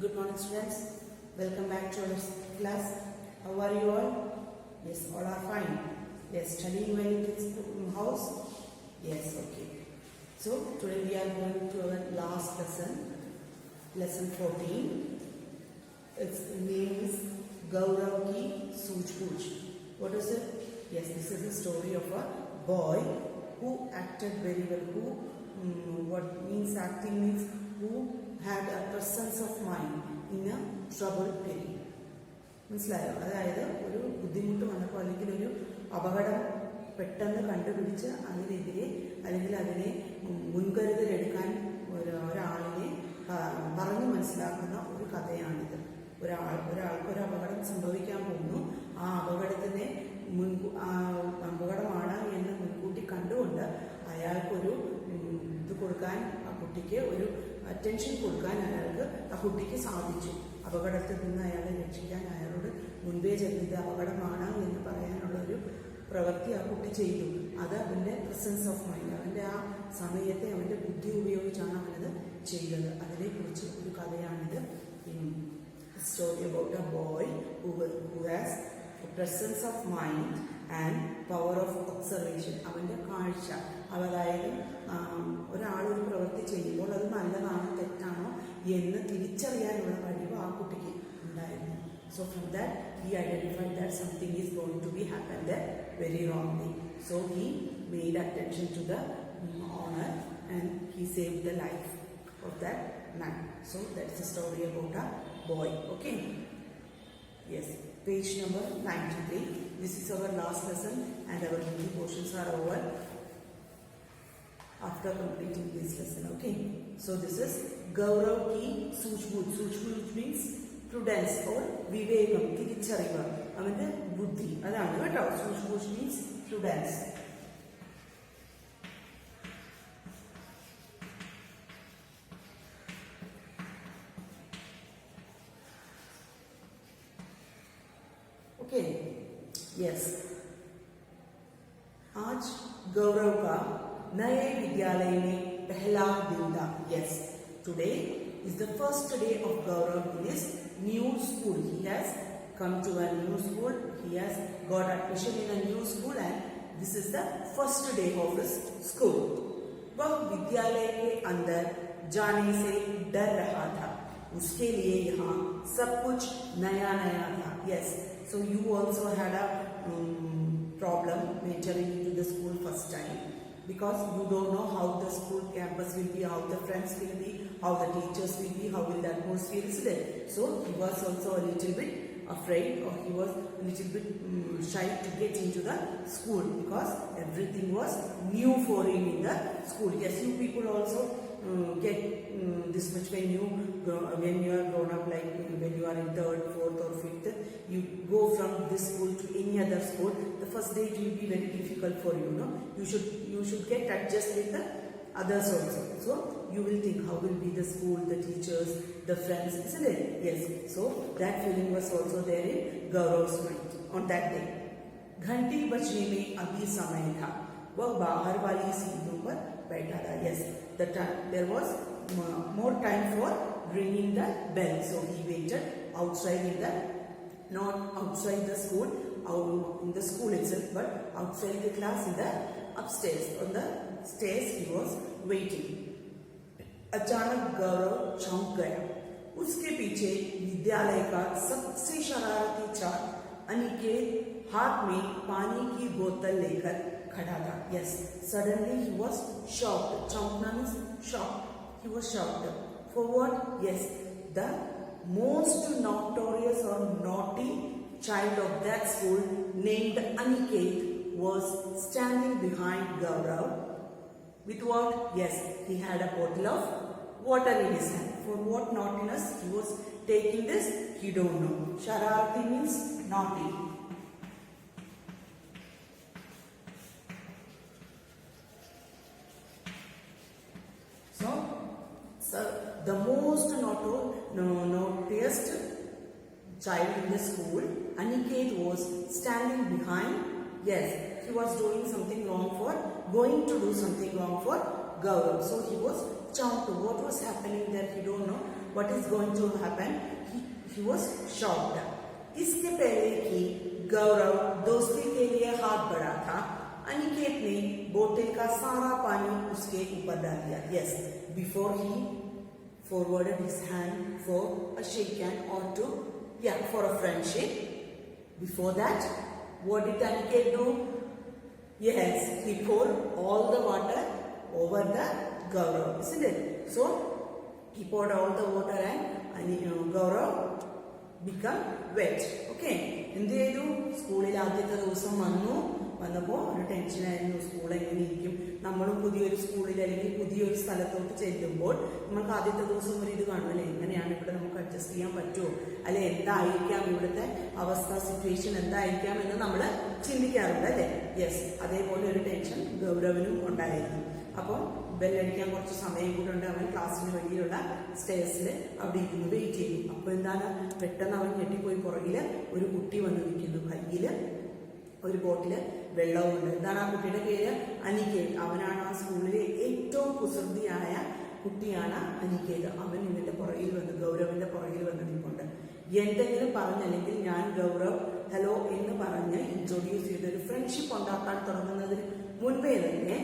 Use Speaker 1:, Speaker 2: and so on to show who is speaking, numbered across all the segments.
Speaker 1: Good morning, students. Welcome back to our class. How are you all? Yes, all are fine. Yes, studying well in this house? Yes, okay. So, today we are going to our last lesson, lesson 14. Its name is Gaurav Ki Sooj Pooch. What is it? Yes, this is the story of a boy who acted very well, what means acting means who had a presence of mind in a troubled period. മനസ്സിലായോ? അതായത് ഒരു ബുദ്ധിമുട്ട് വന്നപ്പോൾ അല്ലെങ്കിൽ ഒരു അപകടം പെട്ടെന്ന് കണ്ടുപിടിച്ച് അതിനെതിരെ അല്ലെങ്കിൽ അതിനെ മുൻകരുതലെടുക്കാൻ ഒരാളിനെ പറഞ്ഞു മനസ്സിലാക്കുന്ന ഒരു കഥയാണിത്. ഒരാൾക്ക് ഒരു അപകടം സംഭവിക്കാൻ പോകുന്നു. ആ അപകടത്തിനെ അപകടമാണ് എന്ന് മുൻകൂട്ടി കണ്ടുകൊണ്ട് അയാൾക്കൊരു ഇത് കൊടുക്കാൻ, ആ കുട്ടിക്ക് ഒരു അറ്റൻഷൻ കൊടുക്കാൻ അയാൾക്ക് ആ കുട്ടിക്ക് സാധിച്ചു. അപകടത്തിൽ നിന്ന് അയാളെ രക്ഷിക്കാൻ അയാളോട് മുൻപേ ചെന്നത് അപകടമാണ് എന്ന് പറയാനുള്ള ഒരു പ്രവൃത്തി ആ കുട്ടി ചെയ്തു. അത് അവൻ്റെ പ്രസൻസ് ഓഫ് മൈൻഡ്, അവൻ്റെ ആ സമയത്തെ അവൻ്റെ ബുദ്ധി ഉപയോഗിച്ചാണ് അവനത് ചെയ്തത്. അതിനെക്കുറിച്ച് ഒരു കഥയാണിത്. Story about a boy who has presence of mind and power of observation. അവൻ്റെ കാഴ്ച, അതായത് ഒരാളൊരു പ്രവൃത്തി ചെയ്യുമ്പോൾ അത് നല്ലതാണോ തെറ്റാണോ എന്ന് തിരിച്ചറിയാനുള്ള കഴിവ് ആ കുട്ടിക്ക് ഉണ്ടായിരുന്നു. So from that he identified that something is going to be happened there very wrongly. So he made attention to the honor and he saved the life of that man. So that's the story about a boy. Okay. Yes. Page number 93. This is our last lesson and our Hindi portions are over after completing this lesson. Okay. So this is Gaurav Ki Sooj Pooch. Sooj Pooch means prudence or vivekam, തിരിച്ചറിവ്, അവന്റെ ബുദ്ധി. അതാണ് കേട്ടോ. Sooj Pooch means prudence. Okay. Yes. आज गौरव का नए विद्यालय में पहला दिन था. Yes. Today is the first day of Gaurav in his new school. He has come to a new school. He has got admission in a new school and this is the first day of his school. वह विद्यालय के अंदर जाने से डर रहा था. उसके लिए यहाँ सब कुछ नया नया था. Yes. So you also had a problem entering into the school first time because you don't know how the school campus will be, how the friends will be, how the teachers will be, how will the atmosphere is there. So he was also a little bit afraid or he was a little bit shy to get into the school because everything was new for him in the school. Yes, you people also get this much when you are grown up, like when you are in 3rd, 4th or 5th, you go from this school to any other school. The first day it will be very difficult for you, no? You should get adjust with the others also. So you will think how will be the school, the teachers, the friends, isn't it? Yes. So that feeling was also there in Gaurav's mind on that day. घंटी बजने में अभी समय था. वह बाहर वाली सीटों पर बैठा था. Yes, there was more time for ringing the bell. So he waited outside not outside the school, in the school itself, but outside the class in the upstairs. On the stairs he was waiting. अचानक गौरव चौंक गया. उसके पीछे विद्यालय का सबसे शरारती छात्र अनिकेत हाथ में पानी की बोतल लेकर खड़ा था. Yes, suddenly he was shocked. Chowkna means shocked. He was shocked. For what? Yes, the most notorious or naughty child of that school named Aniket was standing behind Gaurav. With what? Yes, he had a bottle of water in his hand. For what naughtiness he was taking this? He don't know. Shararati means naughty. So the most naughtiest child in the school, Aniket, was standing behind. Yes, he was doing something wrong going to do something wrong for Gaurav. So he was astounded. What was happening there? He don't know what is going to happen. He was shocked. इसके पहले कि गौरव दोस्ती के लिए हाथ बढ़ा था, अनिकेत ने बोतल का सारा पानी उसके ऊपर डाल दिया. Yes, before he forwarded his hand for a shake hand or to, for a friendship. Before that, what did Aniket do? Yes, he poured all the water over the Gaurav, isn't it? So he poured all the water and Gaurav become wet. Okay. എന്ത് ചെയ്തു? സ്കൂളിൽ ആദ്യത്തെ ദിവസം വന്നപ്പോൾ ഒരു ടെൻഷനായിരുന്നു. School എങ്ങനെ ഇരിക്കും? നമ്മളും പുതിയൊരു സ്കൂളിൽ അല്ലെങ്കിൽ പുതിയൊരു സ്ഥലത്തോട്ട് ചെല്ലുമ്പോൾ നമുക്ക് ആദ്യത്തെ ദിവസം ഒരു ഇത് കാണും അല്ലെ, എങ്ങനെയാണ് ഇവിടെ നമുക്ക് അഡ്ജസ്റ്റ് ചെയ്യാൻ പറ്റുമോ, അല്ലെ എന്തായിരിക്കാം ഇവിടുത്തെ അവസ്ഥ, സിറ്റുവേഷൻ എന്തായിരിക്കാം എന്ന് നമ്മൾ ചിന്തിക്കാറുണ്ട് അല്ലെ. യെസ്, അതേപോലെ ഒരു ടെൻഷൻ ഗൗരവനും ഉണ്ടായിരുന്നു. അപ്പോൾ ബെല്ലടിക്കാൻ കുറച്ച് സമയം കൂടെ ഉണ്ട്. അവൻ ക്ലാസ്സിന് വെളിയിലുള്ള സ്റ്റേഴ്സിൽ അവിടെ ഇരുന്ന് വെയിറ്റ് ചെയ്യും. അപ്പോൾ എന്താണ്, പെട്ടെന്ന് അവൻ ഞെട്ടിപ്പോയി. പുറകില് ഒരു കുട്ടി വന്ന് നിൽക്കുന്നു, കയ്യില് ഒരു ബോട്ടില് വെള്ളവുമുണ്ട്. എന്താണ് ആ കുട്ടിയുടെ പേര്? അനികേത്. അവനാണ് ആ സ്കൂളിലെ ഏറ്റവും കുസൃതിയായ കുട്ടിയാണ് അനികേത്. അവൻ ഇവന്റെ പുറകിൽ വന്ന്, ഗൗരവിന്റെ പുറകിൽ വന്ന് നിൽപ്പുണ്ട്. എന്തെങ്കിലും പറഞ്ഞല്ലെങ്കിൽ ഞാൻ ഗൗരവ് ഹലോ എന്ന് പറഞ്ഞ് ഇൻട്രൊഡ്യൂസ് ചെയ്ത് ഒരു ഫ്രണ്ട്ഷിപ്പ് ഉണ്ടാക്കാൻ തുടങ്ങുന്നതിന് മുൻപേ തന്നെ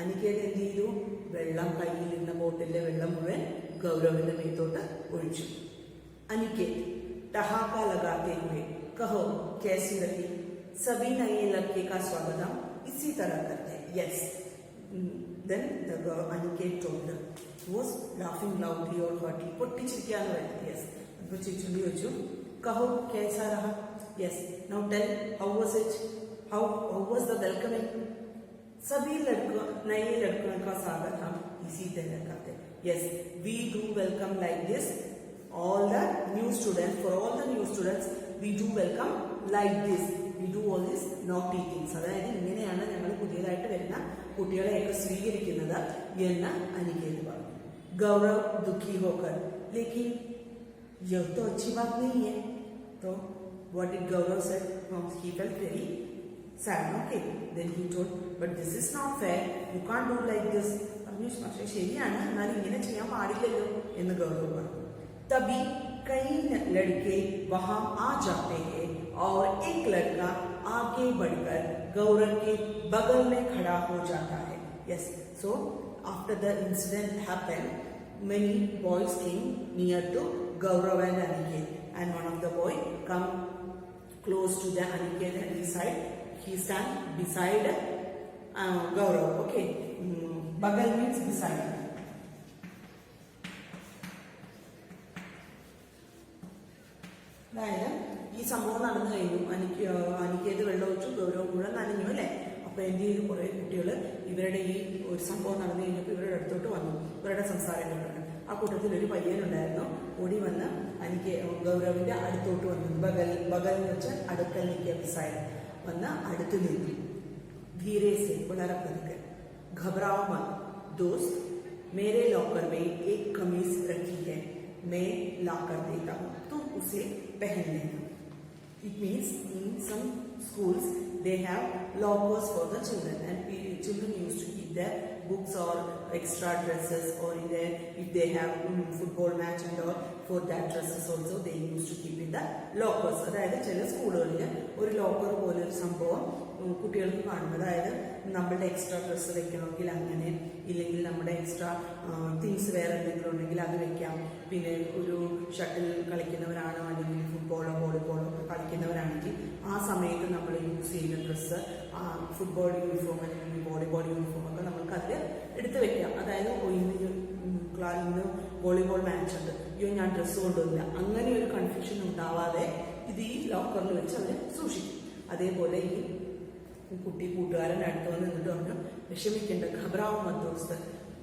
Speaker 1: അനികേത് എന്ത് ചെയ്തു? വെള്ളം, കയ്യിലിരുന്ന ബോട്ടിലെ വെള്ളം മുഴുവൻ ഗൗരവിന്റെ മേത്തോട്ട് ഒഴിച്ചു. അനികേത് ठहाका लगाते हुए कहो कैसी रही, सभी नए लड़के का स्वागतम इसी तरह करते. Yes. Then the Aniket told her. He was laughing loudly or hotly. പൊട്ടിച്ചിരിക്കാന്ന് പറയുന്നത്. Yes. അപ്പോൾ ചിച്ചുണ്ടി ചോദിച്ചു, कहो कैसा रहा. Yes. Now tell, how was it? How was the welcoming? सभी नए लड़कों का स्वागत हम इसी तरह करते. Yes, we do welcome like this. All the new students, for all the new students, we do welcome like this. We do all these naughty things. അതായത് ഇങ്ങനെയാണ് ഞങ്ങൾ പുതിയതായിട്ട് വരുന്ന കുട്ടികളെയൊക്കെ സ്വീകരിക്കുന്നത് എന്ന് അനികേത് പറഞ്ഞു. गौरव दुखी होकर, लेकिन यह तो अच्छी बात नहीं है. तो what did Gaurav said? He felt very sad. Okay, then he told, but this is not fair. You can't do like this. പറഞ്ഞു, പക്ഷേ ശരിയാണ്, എന്നാലും ഇങ്ങനെ ചെയ്യാൻ പാടില്ലല്ലോ എന്ന് ഗൗരവ് പറഞ്ഞു. तभी कई लड़के वहां आ जाते हैं और एक लड़का आगे बढ़कर गौरव के बगल में खड़ा हो जाता है. Yes, so after the incident happened, many boys came near to Gaurav and Aniket, and one of the boy come close to the Aniket and he stand beside Gaurav. Okay, bagal means beside. അതായത് ഈ സംഭവം നടന്നു കഴിഞ്ഞു. അനിക്കേത് വെള്ളം ഒഴിച്ചു, ഗൗരവം മുഴുവൻ നനഞ്ഞു അല്ലേ. അപ്പൊ എന്ത് ചെയ്തു? കുറെ കുട്ടികൾ ഇവരുടെ ഈ ഒരു സംഭവം നടന്നു കഴിഞ്ഞപ്പോൾ ഇവരുടെ അടുത്തോട്ട് വന്നു, ഇവരുടെ സംസാരം കേട്ടിട്ടുണ്ട്. ആ കൂട്ടത്തിൽ ഒരു പയ്യനുണ്ടായിരുന്നു, ഓടി വന്ന് ഗൗരവിന്റെ അടുത്തോട്ട് വന്നു. ബഗൽ എന്ന് വെച്ചാൽ അടുക്കൽ നിൽക്കിയ പിസായി വന്ന് അടുത്ത് നിന്നു. धीरे से, വളരെ പതുക്കെ. घबराओ मत दोस्त, मेरे लॉकर में एक कमीज रखी है, मैं ला कर देता हूँ, तुम उसे पहन लेना. It means in some schools they have lockers for the children, and children used to keep their books or extra dresses, or if they have football match and all, for that dresses also they used to keep in the lockers. അതായത് ചില സ്കൂളുകളിൽ ഒരു locker പോലെ ഒരു സംഭവം കുട്ടികൾക്ക് കാണും. അതായത് നമ്മളുടെ എക്സ്ട്രാ ഡ്രസ്സ് വെക്കണമെങ്കിൽ അങ്ങനെ, ഇല്ലെങ്കിൽ നമ്മുടെ എക്സ്ട്രാ തിങ്സ് വേറെ എന്തെങ്കിലും ഉണ്ടെങ്കിൽ അത് വെക്കാം. പിന്നെ ഒരു ഷട്ടിൽ കളിക്കുന്നവരാണോ അല്ലെങ്കിൽ ഫുട്ബോളോ വോളിബോളോ ഒക്കെ കളിക്കുന്നവരാണെങ്കിൽ ആ സമയത്ത് നമ്മൾ യൂസ് ചെയ്യുന്ന ഡ്രസ്സ്, ഫുട്ബോൾ യൂണിഫോം അല്ലെങ്കിൽ വോളിബോൾ യൂണിഫോം ഒക്കെ നമുക്ക് അതിൽ എടുത്ത് വെക്കാം. അതായത് ഇന്ന് വോളിബോൾ മാച്ച് ഉണ്ട്, അയ്യോ ഞാൻ ഡ്രസ്സ് കൊണ്ടുവന്നില്ല, അങ്ങനെ ഒരു കൺഫ്യൂഷൻ ഉണ്ടാവാതെ ഇത് ഈ ലോക്കറിൽ വെച്ച് അവർ സൂക്ഷിക്കും. അതേപോലെ ഈ കുട്ടി കൂട്ടുകാരൻ്റെ അടുത്ത് വന്ന് നിന്നിട്ട് പറഞ്ഞു, വിഷമിക്കേണ്ട, ഘബറാവും മദ്ദോസ്ത്,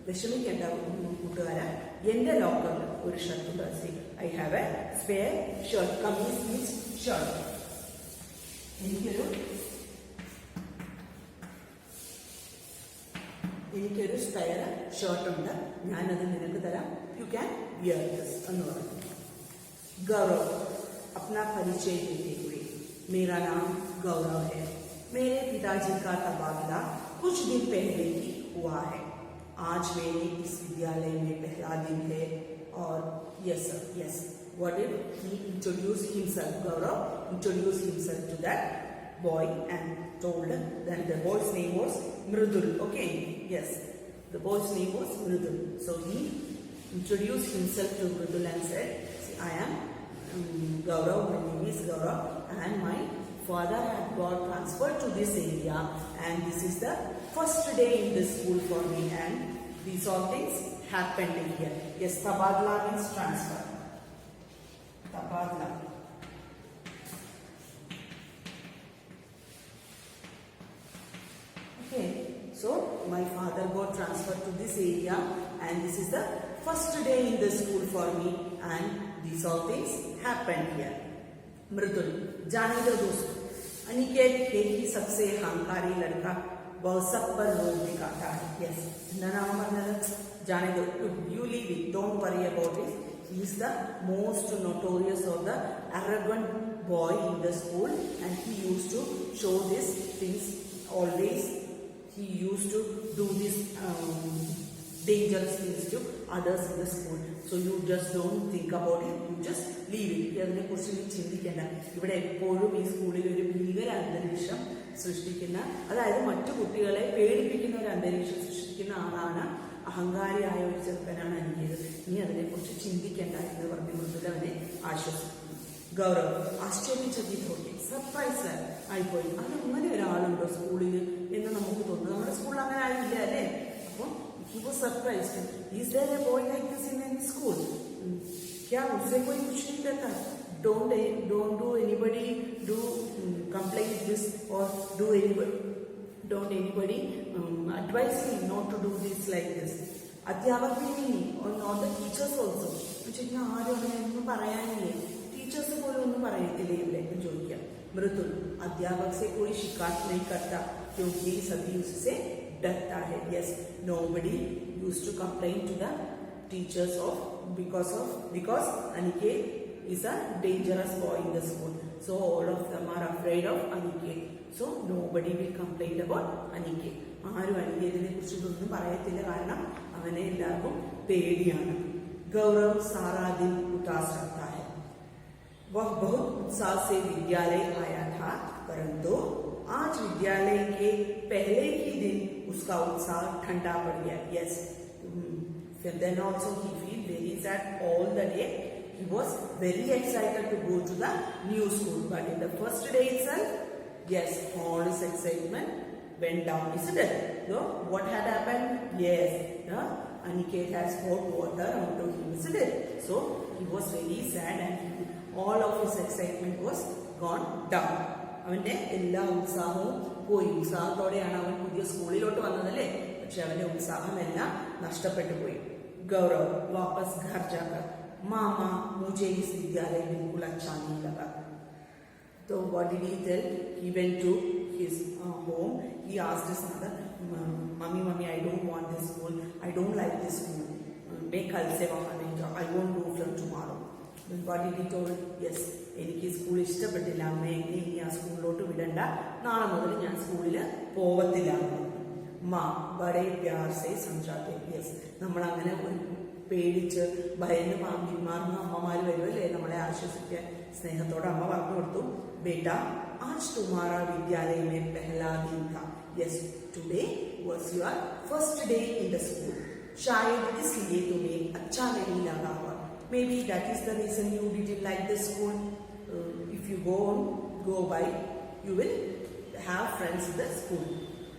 Speaker 1: വിഷമിക്കേണ്ട കൂട്ടുകാരൻ, എന്റെ ലോക്കറിൽ ഒരു shirt dress, I have A spare shirt, kameez means shirt. എനിക്കൊരു സ്പെയർ ഷർട്ട് ഉണ്ട്, ഞാനത് നിനക്ക് തരാം, യു ക്യാൻ വിയർ ദിസ് എന്ന് പറഞ്ഞു. गौरव अपना परिचय देते हुए, मेरा नाम गौरव है, मेरे पिताजी का तबादला कुछ दिन पहले ही हुआ है, आज मेरे इस विद्यालय में पहला दिन है और yes sir, yes. What did he introduce himself? Gaurav introduced himself to that boy and told that the boy's name was Mridul. Okay, yes, the boy's name was Mridul. So he introduced himself to Mridul and said, see, I am Gaurav, my name is Gaurav, and my father had got transferred to this area, and this is the first day in the school for me, and these all things happened here. Yes, tabadla means transfer. Tabadla. Okay, so my father got transferred to this area, and this is the first day in the school for me, and these all things happened here. मृदुल, जानेंगे दोस्तों, अनिकेत ही सबसे अहंकारी लड़का, वह सब पर लोभ दिखाता है. Yes, जाने दो, you leave it, don't worry about it. He is the most notorious of the arrogant boy in the school, and he used to show these things always. He used to do these dangerous things to others in the school. So you just don't think about it, you just leave it. അതിനെക്കുറിച്ച് നീ ചിന്തിക്കേണ്ട. ഇവിടെ എപ്പോഴും ഈ സ്കൂളിൽ ഒരു ഭീകര അന്തരീക്ഷം സൃഷ്ടിക്കുന്ന, അതായത് മറ്റു കുട്ടികളെ പേടിപ്പിക്കുന്ന ഒരു അന്തരീക്ഷം സൃഷ്ടിക്കുന്ന ആളാണ്, അഹങ്കാരിയായ ഒരു ചെറുക്കനാണ് അനികേത്. നീ അതിനെക്കുറിച്ച് ചിന്തിക്കേണ്ട എന്ന് പറഞ്ഞ് മൃദുല അവനെ ആശ്വസിക്കുന്നു. ഗൗരവ് ആശ്ചര്യചകിതോടെ സർപ്രൈസ് ആയിപ്പോയി. അങ്ങനെ ഒരാളുണ്ടോ സ്കൂളിൽ എന്ന് നമുക്ക് തോന്നുന്നു. നമ്മുടെ സ്കൂളിൽ അങ്ങനെ ആയില്ല അല്ലേ? അപ്പം he was surprised. Is there a boy like this in any school? क्या उससे कोई कुछ नहीं कहता? Don't do anybody do complain this or don't anybody advise him not to do this like this. अध्यापक भी नहीं और not the teachers also. मुझे इतना आगे उन्हें പറയാൻ नहीं. टीचर्स कोई ഒന്നും പറയത്തില്ലേ ഇവിടെ എന്ന് ചോദിക്കാം. मृदुल अध्यापक से कोई शिकायत नहीं करता क्योंकि सभी उससे डरता है. Yes, nobody used to complain to the teachers because Aniket is a dangerous boy in the school. So all of them are afraid of Aniket. So nobody will complain about Aniket. ആരും അനികേതിനെ കുറിച്ച് ഇതൊന്നും പറയത്തില്ല, കാരണം അവനെ എല്ലാവർക്കും പേടിയാണ്. गौरव सारा दिन उदास रहता है. वह बहुत उत्साह से विद्यालय आया था, परंतु आज विद्यालय के पहले ही दिन उसका उत्साह ठंडा पड़ गया. Yes, then also he feel very sad all the day. He was very excited to go to the new school, but in the first day itself, yes, all his excitement went down, isn't it? So what had happened? Yes, Aniket has poured water onto him, isn't it? So he was very sad, and all of his excitement was gone down. അവന്റെ എല്ലാ ഉത്സാഹവും പോയി. ഉത്സാഹത്തോടെയാണ് അവൻ പുതിയ സ്കൂളിലോട്ട് വന്നതല്ലേ, പക്ഷെ അവന്റെ ഉത്സാഹമെല്ലാം നഷ്ടപ്പെട്ടു പോയി. गौरव वापस घर जाकर, मामा मुझे इस विद्यालय बिल्कुल अच्छा नहीं लगा. तो what did he tell? He went to his home. He asked his mother, mummy, I don't want this school. I don't like this school. मैं कल से वहाँ नहीं जाऊँ. I won't go from tomorrow. What did he told? Yes, എനിക്ക് school ഇഷ്ടപ്പെട്ടില്ല അമ്മ, എന്നെ ഇനി ആ സ്കൂളിലോട്ട് വിടണ്ട, നാളെ മുതൽ ഞാൻ സ്കൂളിൽ പോവത്തില്ല. മാ ബഡേ പ്യാർ സേ സംജാത്തെ. യെസ്, നമ്മൾ അങ്ങനെ പേടിച്ച് ഭയന്ന് പിന്മാറുന്ന അമ്മമാര് വരുമല്ലേ നമ്മളെ ആശ്വസിക്കാൻ. സ്നേഹത്തോടെ അമ്മ പറഞ്ഞു കൊടുത്തു, ബേട്ട ആജ് തുമാറാ വിദ്യാലയ മേ പെഹ്ലാ ദിൻ था. Yes, today was your first day in the school. शायद इसलिए तुम्हें अच्छा नहीं लगा होगा. Maybe that is the reason you didn't like the school. If you go by, you will have friends in the school.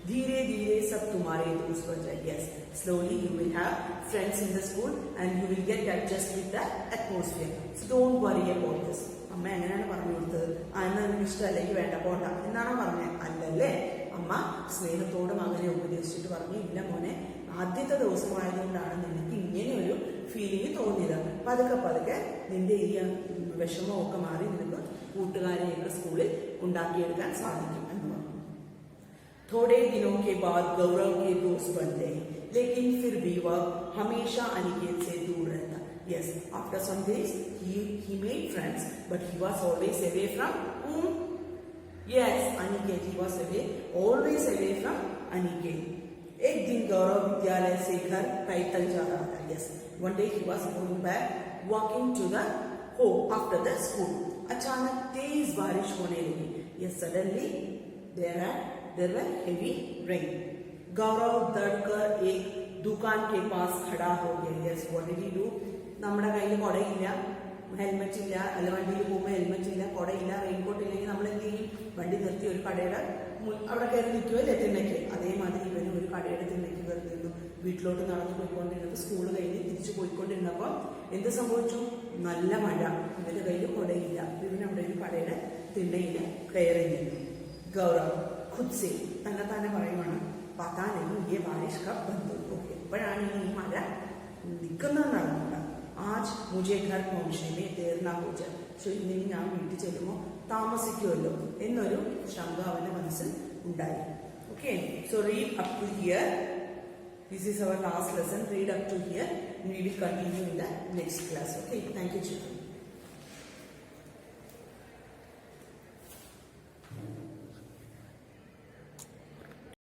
Speaker 1: धीरे धीरे सब तुम्हारे दोस्त बन जाए. Yes, slowly you will have friends in the school and you will get adjust with the atmosphere. So don't worry about this. അമ്മ എങ്ങനെയാണ് പറഞ്ഞു കൊടുത്തത്? എന്നാൽ എനിക്ക് ഇഷ്ടമല്ലെങ്കിൽ വേണ്ട പോണ്ട എന്നാണോ പറഞ്ഞത്? അല്ലല്ലേ. അമ്മ സ്നേഹത്തോടും അങ്ങനെ ഉപദേശിച്ചിട്ട് പറഞ്ഞു, ഇല്ല മോനെ, ആദ്യത്തെ ദിവസമായതുകൊണ്ടാണ് നിനക്ക് ഇങ്ങനെ ഒരു ഫീലിംഗ് തോന്നിയത്. പതുക്കെ നിന്റെ ഈ വിഷമമൊക്കെ മാറി നിനക്ക് കൂട്ടുകാരെയൊക്കെ സ്കൂളിൽ ഉണ്ടാക്കിയെടുക്കാൻ സാധിക്കും എന്ന് പറഞ്ഞു. थोड़े दिनों के बाद गौरव के दोस्त बन गए, लेकिन फिर भी वह हमेशा अनिकेत से दूर रहता. Yes, after some days he made friends, but he was always away from whom? Yes, Aniket. He was always away from Aniket. एक दिन गौरव विद्यालय से घर पैदल जा रहा था. Yes, one day he was going back, walking to the home after the school. अचानक तेज बारिश होने लगी. Yes, suddenly there were heavy rain. गौरव दौड़कर एक दुकान के पास खड़ा हो गया. Yes, what did he do? നമ്മുടെ കയ്യിൽ കുടയില്ല, ഹെൽമെറ്റ് ഇല്ല, അല്ല വണ്ടിയിൽ പോകുമ്പോൾ ഹെൽമെറ്റ് ഇല്ല, കുടയില്ല, റെയിൻകോട്ട് ഇല്ലെങ്കിൽ നമ്മൾ എന്ത് ചെയ്യും? വണ്ടി നിർത്തി ഒരു കടയുടെ അവിടെ കയറി നിൽക്കുമല്ലേ തിണ്ണയ്ക്ക്. അതേമാതിരി ഇവന് ഒരു കടയുടെ തിണ്ണയ്ക്ക് കയറി നിന്നു. വീട്ടിലോട്ട് നടന്നു പോയിക്കൊണ്ടിരുന്നപ്പോൾ സ്കൂൾ കഴിഞ്ഞ് തിരിച്ചു പോയിക്കൊണ്ടിരുന്നപ്പോൾ എന്ത് സംഭവിച്ചു? നല്ല മഴ. ഇവന്റെ കയ്യിൽ കുടയില്ല. ഇവനവിടെ ഒരു കടയുടെ തിണ്ണയിൽ കയറി നിന്നു. ഗൗരവ് ഖുദ് സെ തന്നെ പറയുവാണ്, പതാ നഹീ യേ ബാരിഷ് കബ് ബന്ദ് ഹോഗി. എപ്പോഴാണ് ഈ മഴ നിൽക്കുന്നതെന്ന് അറിഞ്ഞില്ല. ആജ് മുझे घर पहुंचने में देर ना हो जाए. സോ ഇനി ഞാൻ വീട്ടിൽ ചെല്ലുമ്പോൾ താമസിക്കുമല്ലോ എന്നൊരു ശങ്ക അവന്റെ മനസ്സിൽ ഉണ്ടായി. Okay, so read up to here. This is our last lesson. Read up to here and we will continue in the next class. Okay, thank you children.